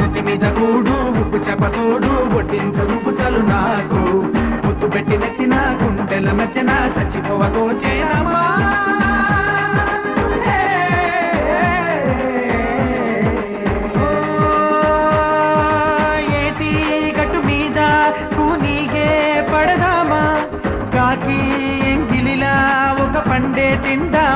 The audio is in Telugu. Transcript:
నెత్తి మీద కూడు ఉప్పు చెప్పతోడు బొట్టింపు నువ్వు చలు నాకు ముద్దు పెట్టి నెత్తిన గుండెల మెత్తిన చచ్చిపోవతో చేయమా ఏటి గట్టు మీద కూనీగే పడదామా కాకి ఎంగిలిలా ఒక పండే తిందా